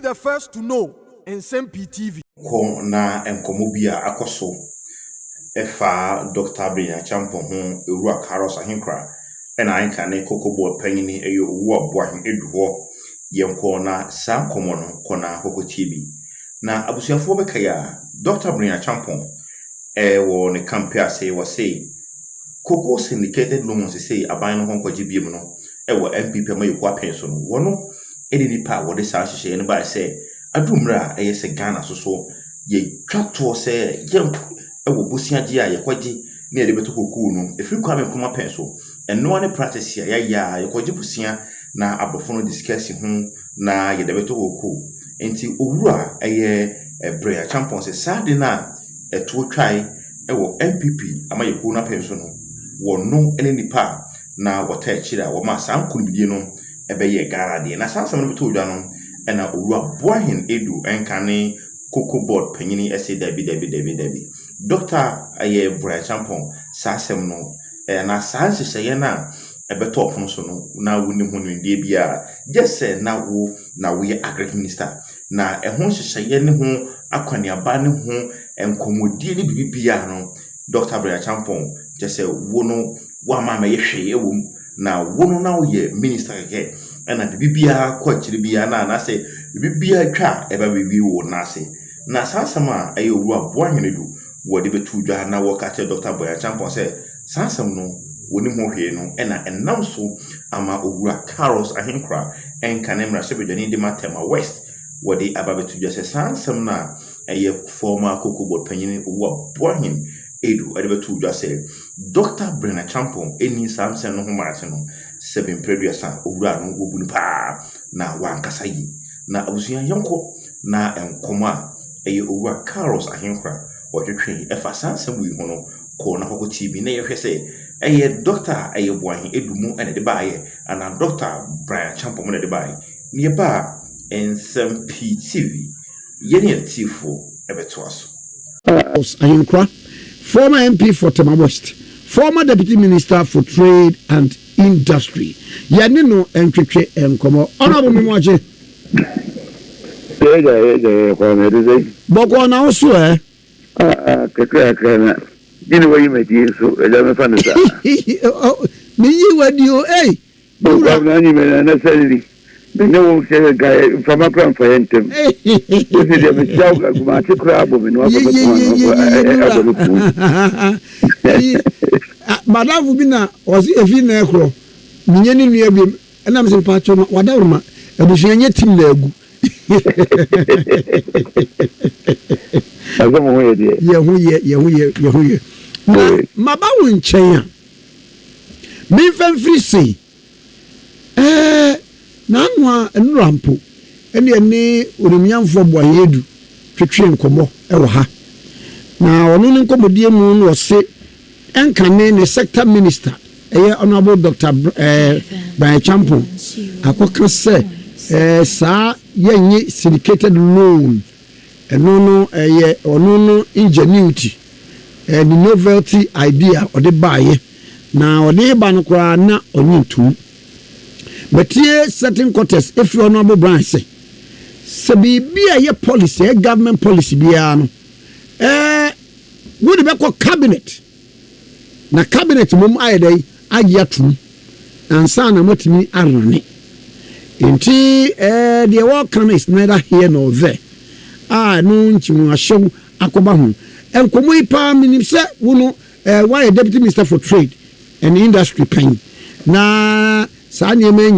the first to know. Nsem-Pii TV. Na enkomobia akoso efa Dr Bryan Acheampong Hon Carlos Ahenkorah ena anka ne kokobo panyini eyo wo Boahen Aidoo ho yenko na sa komo no kona kokotibi na abusuafo bekaya Dr Bryan Acheampong wo ne kampe ase wo say koko syndicated loans say aban no honko gibiem no wo MPP ma yekwa penso no wono edi nipa wo de sa hyehyɛ ne ba say adumra se Ghana so ye twato se ye ewo bosiaje a yekwagye ne ede beto koku no efiri kwa me kuma penso eno ne practice ya yekwagye bosia na abofo no discuss ho na ye de beto koku enti owura Bryan Acheampong se sade na eto twai ewo MPP ama yeku na penso no wono ene nipa na wota akira wo ma san kunbidie no ebeye Ghana de na sansam no beto odwa no ena owura Boahen Aidoo enkane Cocoa board panyini ese dabi Dr Bryan Acheampong sasem no na sanhyehyɛ na ebeto opon so no na woni ho no ndie bia just say na wo ye agric minister na ehon hyehyɛ ne ho akwaneaba ne ho enkomodie ne bibia no Dr Bryan Acheampong just say wo no wa ma ma ye hwe ewom na wo no na wo ye minister keke ena bibia kwa chiri bia na say bibia twa eba bibi wo na say na sansama owura Boahen Aidoo wo de betu dwa na wo ka che Dr Bryan Acheampong say sansam no woni ho hwe no ena enam so ama owura Carlos Ahenkorah enkane mra sebedwani de matema west wo de ababetu dwa say sansam na former Cocoa board panyini owura Boahen Aidoo ade betu dwa say Dr Bryan Acheampong eni samsam no ho maate no 7 preduasa owura no obunu pa na wankasa yi na abusuya yonko na enkoma owura Carlos Ahenkorah wotwetwe efa sansam wi hono ko na hoko TV na yehwe se Dr Boahen Aidoo mu ene de baaye ana Dr Bryan Acheampong mu de baaye ne ba Nsem-Pii TV yene tifo ebeto aso Ahenkorah, former MP for Tema West, former Deputy Minister for Trade and Industry. Yanino entwetwe enkomo honorable Mimwache Boko na osu kakra dini wa yimeti so ela me fa nza mi yi wadio boko na ni me na salary me no se ga from akran for yentem o se de me jaw ga ma ti kra bo me no madam bi na osi efi na ekro minye ni nua bi na me se pa cho no wadawruma ebusuan nye tim na agu ye maba wo nchen a me famfiri sei na anwa enrampo ene orimianfo Boahen Aidoo twetwe nkomo ewo ha na ono ne nkomodie mu no se enkane ne sector minister honorable Dr Bryan Acheampong akoka se sa yenye syndicated loan eno no ingenuity the novelty idea or the buy na ode ba no kra na onyintu but here certain quarters if you honorable Bryan say bibia ye policy government policy bia no would be called cabinet na cabinet mum ayedai agiatu ansa na motimi arane enti the work is neither here nor there no nchimu ashew akoba hu enkomo ipa minim se wono why deputy minister for trade and industry pen na sa nyema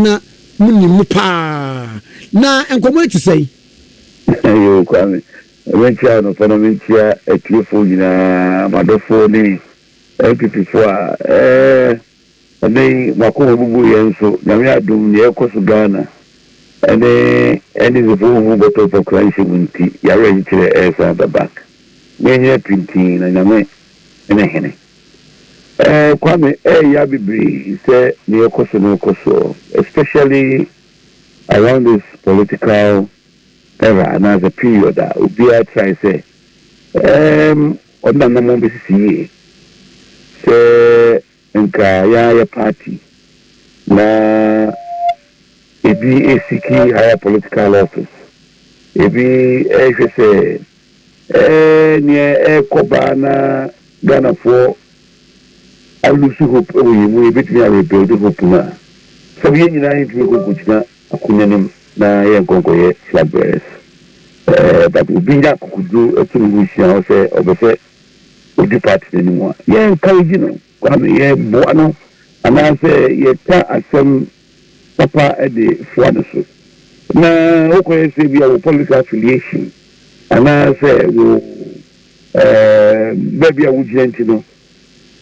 na munimu pa na enkomo eti sei ayo kwame wencha no fenomentia etifo nyina madofo ni MPP fo ane makomo bubu yenso nyame adum ne ekoso Ghana ane the beto for crunch munti ya register as at the back me printing na nyame ene hene kwame ya bibri say ne ekoso no ekoso especially around this political era and as a period that obi a try say odna na mo be sisi se nka ya party na ebi esiki higher political office ebi ehwese ne ekoba na Ghana for alusu hope we between a rebuild hope na so we nyina ntwe ko kuchina akunyanim na ye nkonkoye flabbers but we bring that kudu eturusia say obese odi party anymore ye encourage no kwame ye boano ana say ye ta asem papa e de fuano so na okoye say bia political affiliation ana say wo baby awugenti no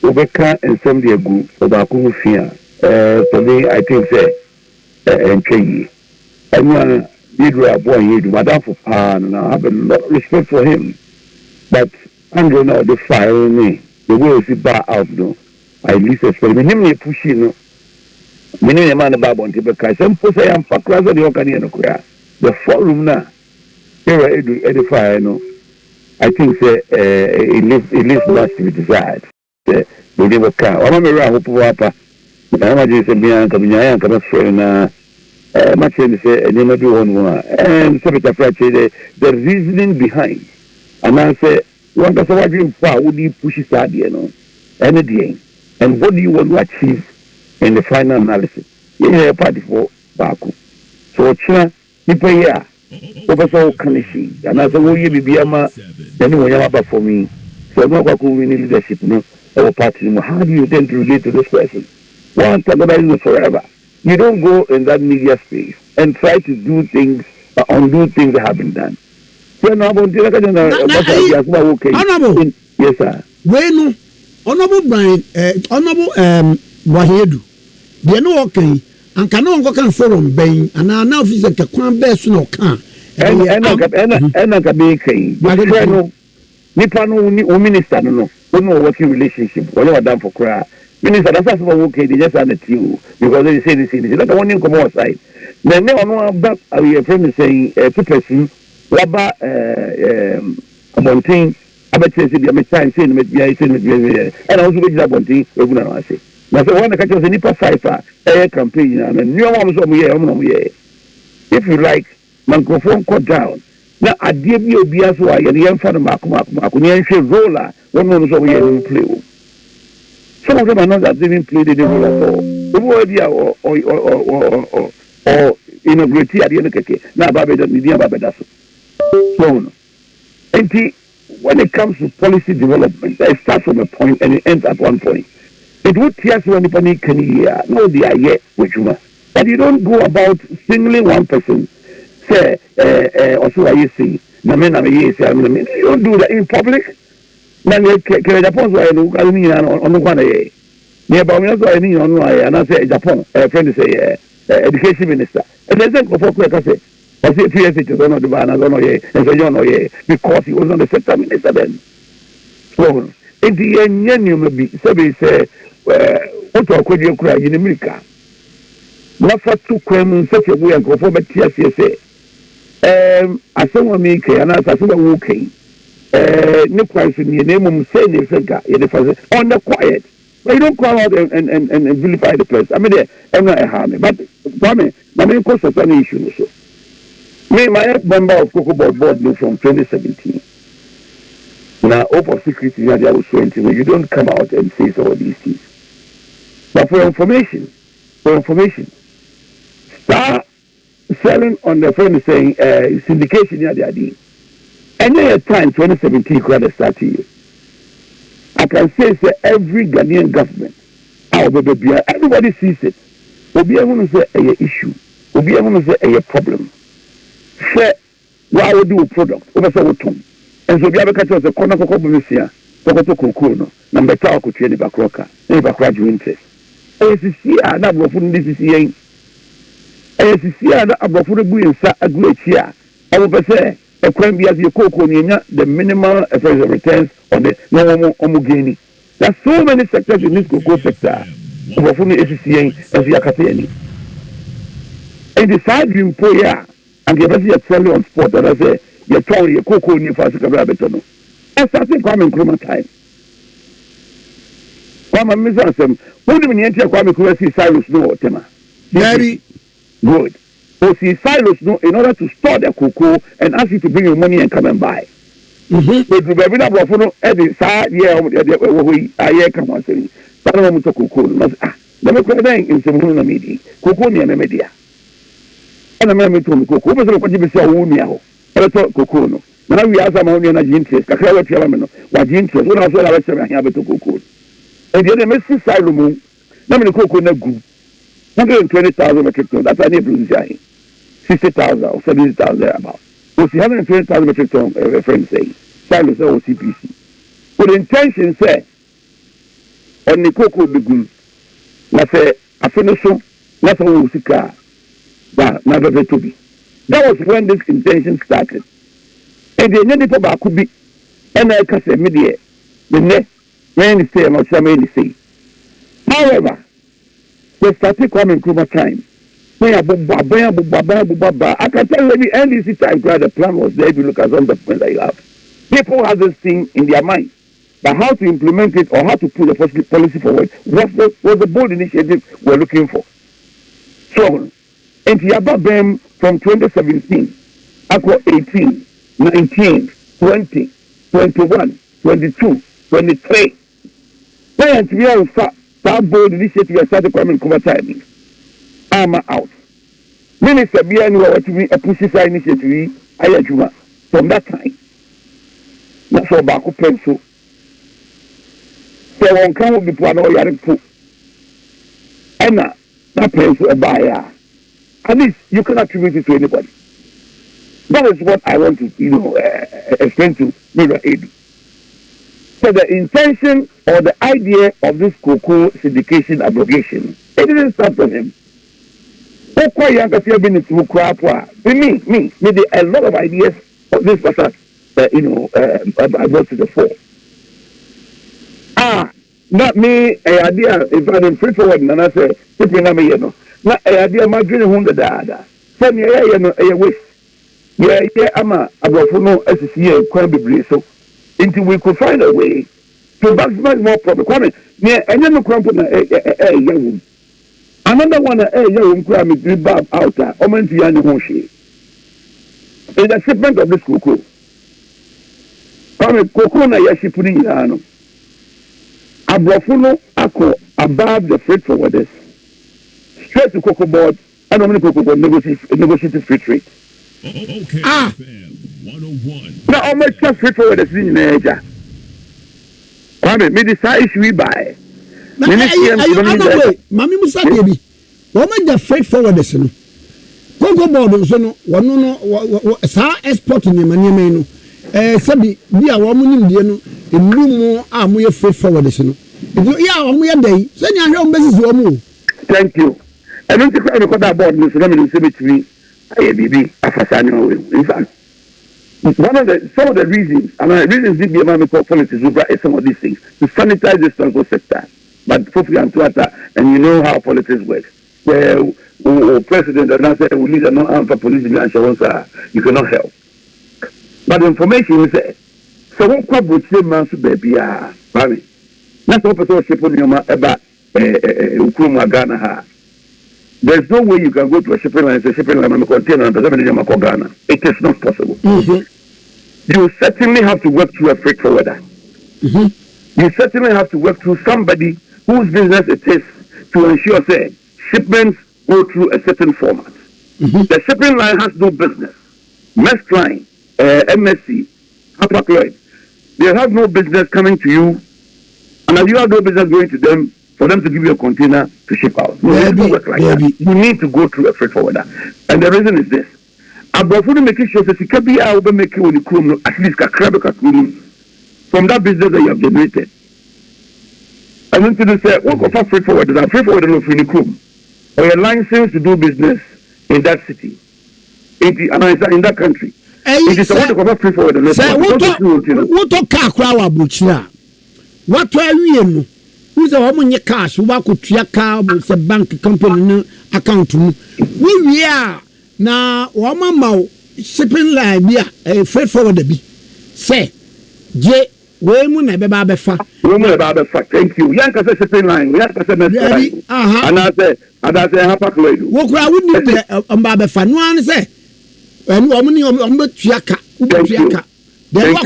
obeka ensem de agu obako fia for me I think say entry anyone Idra Boahen Aidoo madam for and I have a lot of respect for him but Andrew now the fire me the way he bar out no I least expect him ne pushing no many a man about on tibeka some say am fakra so the okani no kura the forum na here edify no I think say it leaves much to be desired the never can one me ra hope wapa na ma je se bia ka binya ya ka so na much say never do one and so the reasoning behind and I say one that's what you for would you push it out there no anything and what do you want to achieve in the final analysis yeah party for Baku so china people here over kanishi and as a way bibiama then we have for me so no go we need leadership no our party how do you then relate to this person one another forever you don't go in that media space and try to do things undo things that have been done so now honorable yes sir no honorable Bryan honorable Boahen Aidoo they no okay and can no go can forum ben and now officer ka kwan best no kan and ka be kai no nipa no ni minister no working relationship whatever done for cry minister that's what okay they just had you because they say this like one in come outside then they no back our friend saying two person laba abontin abete say be time say me be say me and also be abontin we go na say na so one catch us nipa cipher campaign and new one so mo here if you like microphone cut down na adie bi obi aso a ye yemfa no makoma ne nhwe roller one no so we play some of them are not that even play the role at all the idea or inaugurate at the end of na babeda media babeda so and when it comes to policy development it starts from a point and it ends at one point it would tear so anybody can hear no they are yet which one but you don't go about singling one person say also I see na me you don't do that in public na Japan so I know on one day nearby me so I mean on and I say Japan friend say education minister and they say for quick I say PSH is on the ban I don't know and so you know because he was on the sector minister then so in the end you may be say what to could you cry in America what for to come in such a way and go for say I saw me and I saw okay no question your name say the figure on the quiet but you don't come out and vilify the place I mean I'm not a harm but my main cause of any issue so me my member of Cocoa Board from 2017 now hope of security I was 20 you don't come out and say some of these things but for information start selling on the phone saying syndication here they are doing and then at time 2017 could start here I can say every Ghanaian government everybody sees it will be able to say a issue will be able to say a problem say why would do a product over so and so we have a catch of the corner for Copenhagen to number 2 could train the Bakroka never graduate interest ACC that will put this is ACC that about for the buoy a great year I will say a crime be as your cocoa the minimal returns on the normal homogeny. There's so many sectors in this cocoa sector of the ACCA as the Academy. And the side you put here and the best you tell on spot that I say you're trying your cocoa in your first cabin. And starting coming Chroma time. One Nsem-Pii, who do you enter Kwame Kuresi Cyrus no tema? Very good. or see silos no in order to store their cocoa and ask you to bring your money and come and buy. But we have been able to every side year I come on saying, but I want to cocoa. Let me put in some media, cocoa near media. And I'm going to cocoa, but what you say, Wumia, and I thought cocoa. Now we have some money and interest, a clever chairman, what interest, when I was have to cocoa. And the other messy side of the number of cocoa no good. 120,000 metric tons, that's a new 60,000 or 70,000 about. Was 120,000 metric tons, a friend saying, silence or CPC. With intention, say, on the cocoa be good. Let's say, I finish so, let's all see car. But never to be. That was when this intention started. And the only people could be, and I can say, media, the next, when say, and I'll say. However, they started coming Nkrumah time. I can tell you the NDC time the plan was there if you look at some documents that you have. People have this thing in their mind. But how to implement it or how to put the policy forward was the bold initiative we're looking for. So, and the from 2017, Aqua 18, 19, 20, 21, 22, 23. Then we are that bold initiative started coming Nkrumah time. I'm out. Minister Bia knew what to be a pussy side initiative. I had you from that time. That's all back up pencil. So one can't be put on your foot. And that pencil a buyer. At least you can attribute it to anybody. That is what I want to, explain to Boahen Aidoo. So the intention or the idea of this cocoa syndication abrogation, it didn't start from him. Me, a lot of ideas of this matter, I brought to the fore. Not me, an idea, if I'm free forward, and I say, not an idea, my dream, 100. Send me a wish. Yeah, I'm a Brofono SCA, quite be so. Until we could find a way to maximize more profit. And then the crumple young. Another one, young crime is bad out there, Omen to Yanni Honshi. In the shipment of this cocoa. Cocoa, Yashi putting in Ano. A Brofono Ako above the freight forwarders. Straight to cocoa board, and only cocoa board negotiated free trade. Okay, 101. Now, how much free forwarders in Asia? Me decide we buy. Mami Musa baby. What make the freight forwarders no? Cocoa board so no, one no sa export ni mani no. Sabi bi a wo munim die no, enu mu a mo ye freight forwarders no. Ya wo mo ye dai, se nya hwe o mbesi wo mu. Thank you. I don't think I know that board no so na me Nsem-Pii. Baby, in fact, some of the reasons, and the reasons did be about politics is some of these things to sanitize this transport sector. But Fofi and Tuata, and you know how politics works. Where president and I said we need a non for police insurance, you cannot help. But the information is there. So what crap would say man to baby Mami. That's what person ship on your about Nkrumah Ghana. There's no way you can go to a shipping line and say shipping line and container and present Ghana. It is not possible. You certainly have to work through a freight forwarder. You certainly have to work through somebody whose business it is to ensure, say, shipments go through a certain format. The shipping line has no business. Maersk Line, MSC, Hapag-Lloyd, they have no business coming to you, and you have no business going to them for them to give you a container to ship out. No, it doesn't work like that. You need to go through a freight forwarder. And the reason is this. Abrofunu making sure that you will make you at least from that business that you have generated. I want to say, what for freight forwarder? A freight forwarder of Unicrum or a license to do business in that city, in that country. It is a wonderful freight forwarder. What car crowd butcher? What are you? Who's a woman your cash? Who could your car with a bank company account? We are now woman shipping line be a freight forwarder be. Say, J. Women a baby fat. Women a baby fat. Thank you. Yanka shipping line. We have to say, and I say, Adase Hapa Kledu. Wokura wouldn't be Mbabe Fanuan say. And woman, Tiaka, Ubiaka. Then what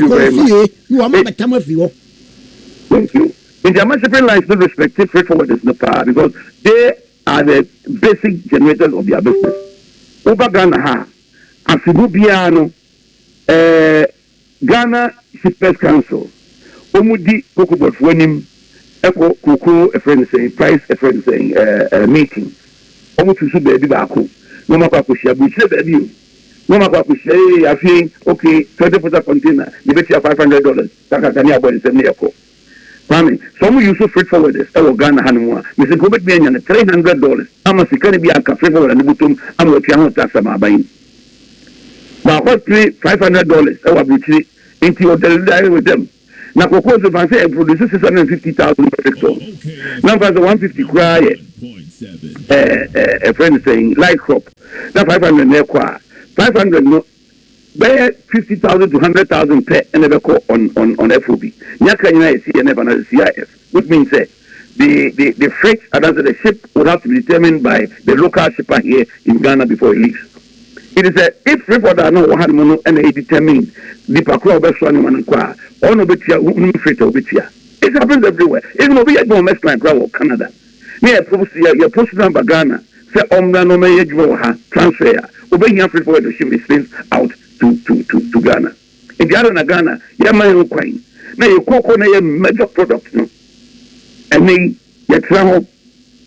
you are not time of you. Thank you. In the emancipation line is not respected, straightforward is not power because they are the basic generators of their business. Over Ghana, Afibubiano, Ghana Shippers Council, Omudi Kokobot Wenim, Echo Koko, a friend saying, price, a friend saying, meeting. Omutu baby Baku, no Makakusha, which said that you. No Makakusha, I think, okay, 20% container, you bet you $500. Takatania boy is a miracle. Some use of freight forwarders, Ghana Hanua, Mr. Gobet Bian, $300. I'm a second be a cafe forward and bottom, I'm a piano tax am buying. Now, what pay $500? I will be into your delivery with them. Now, of course, if I say I produce 650,000 metric tons, now for the 150 cry, a friend saying, like crop, now 500 near 500 no. Buy 50,000 to 100,000 per and never call on FOB. Nyaka see never another CIF, which means the freight and the ship would have to be determined by the local shipper here in Ghana before it leaves. It is if reporter know what mono and they determine the pakro best one man kwa or no betia freight or betia. It happens everywhere. It's no be a go mess like Canada. Near post your post number Ghana say no may transfer. Obey your freight forward to ship these things out to Ghana. If you are in Ghana, you are my own coin. Now you cook on a major product, no? And then you travel,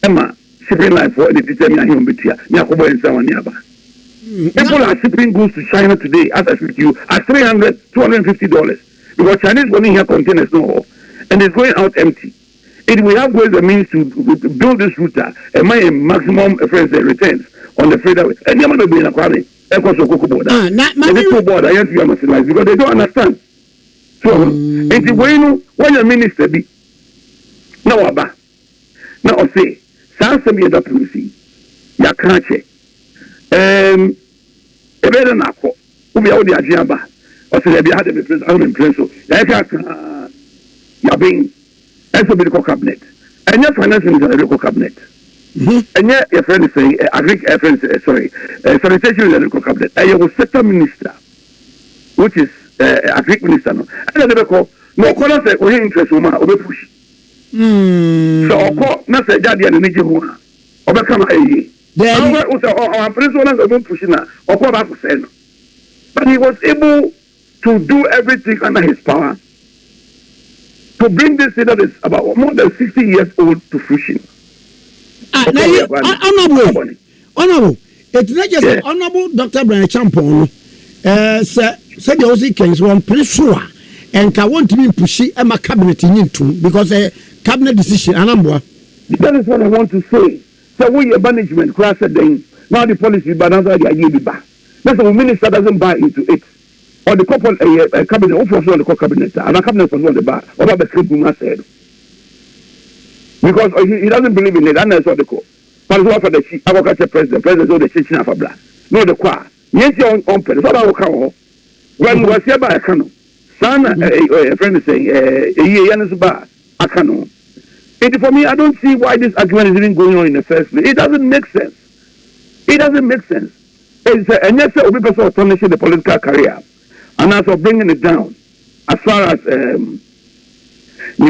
Emma, shipping line for the determined human being. Yakobo and someone nearby. People are shipping goods to China today, as I speak to you, at $250. Because Chinese money here containers no, and it's going out empty. It will have ways and means to build this router and my maximum returns on the freight away. And you're not being a quality. Because they don't understand. So, when your minister be now about now say, Sansa be a WC, ya can't check. A better nako, who be out the Ajiaba, or say they had a prince, I'm in Prince, ya being as a medical cabinet, and your financing is a medical cabinet. And yet, your friend is saying, sanitation is a local cabinet. And you will sector minister, which is a Greek minister. No, and they call no color say, we interest woman, or push. So, of course, not say, Daddy and Niji Huna, or become a year. Our principal is pushing her, or what I said. But he was able to do everything under his power to bring this thing that is about more than 60 years old to fruition. Honorable, it's not just Honorable Dr. Bryan Acheampong. Said the Aussie Kings one pressure and can want to be pushy and my cabinet into because a cabinet decision. That is what I want to say. So we management class then now the policy, but that's why they are back. That's the minister doesn't buy into it. Or the couple cabinet, also on the cabinet, and a cabinet was on the bar, or the tribunal said. Because he doesn't believe in it, and that's what they call. But what for the chief, agriculture president of the chief of Abla. No, the qua. Yes, your own pen. What I will when was here by a canoe. Son, a friend is saying, a year bar, a canoe. For me, I don't see why this argument is even going on in the first place. It doesn't make sense. It doesn't make sense. It's and yes, we person of tarnishing the political career, and as of bringing it down, as far as the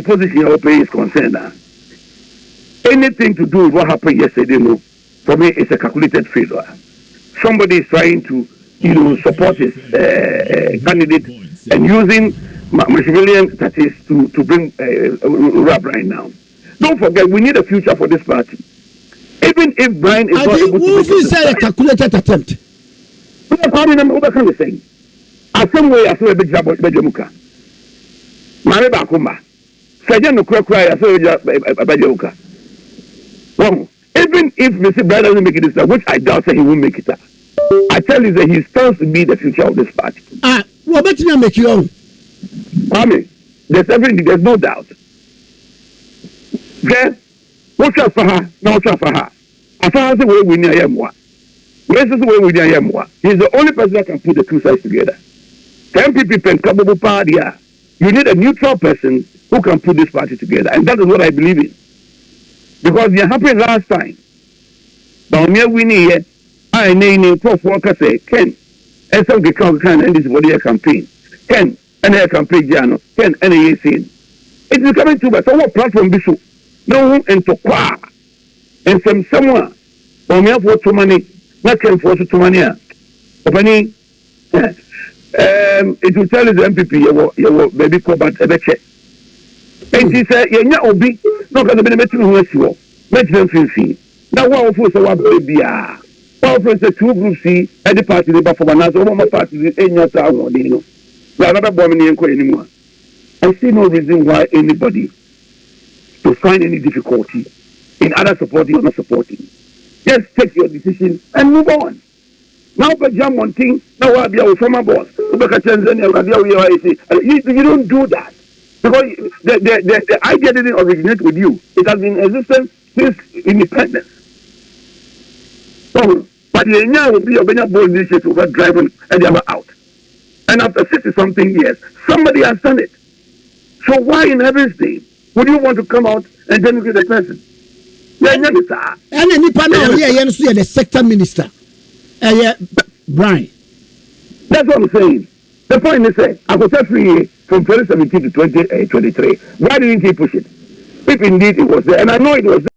position of is concerned. Anything to do with what happened yesterday, no, for me, it's a calculated failure. Somebody is trying to, support his candidate and using Machiavellian statistics to bring Rab right now. Don't forget, we need a future for this party. Even if Brian is not able to make it, a calculated attempt. What can we say? Some way, I saw a big job at Bejamuka. Mareba Kumba. Sajan no cry, I saw a Bejamuka. Well, even if Mr. Brian doesn't make it, which I doubt that he will make it up. I tell you that he stands to be the future of this party. What better you make your own? There's no doubt. Then, what's up for her? No, what's up for her? As far as the way we near Yamwa. Where's the way we near Yamwa? He's the only person that can put the two sides together. 10 people can come up party. You need a neutral person who can put this party together. And that is what I believe in. Because it happened last time. Baumia winning here. I name Prof. Walker say, Ken, and some can end this body campaign. Ken, and a campaign, Jano, Ken, and a scene. It is coming to us. So what platform Bishop? No one and to qua. And someone, Baumia for too money, not Ken for too money. Opening, it will tell the MPP, your baby call back a check. And he said, you're not obi, not going to be a meeting who is you. Make them feel free. Now, what was our baby? What was the 2 groups see at the party, the Buffalo Nazo, one party, in your town, or you know, rather bombing anymore. I see no reason why anybody to find any difficulty in either supporting or not supporting. Just take your decision and move on. Now, but jam one thing, now I'll be our former boss. You don't do that. Because the idea didn't originate with you. It has been in existence since independence. So, but the Enya will be a very bold initiative over driving and they are out. And after 60-something years, somebody has done it. So why in heaven's name would you want to come out and denigrate the person? And any panel here, the sector minister. Brian. That's what I'm saying. The point is, I was free from 2017 to 2023. Why didn't he push it? If indeed it was there, and I know it was there.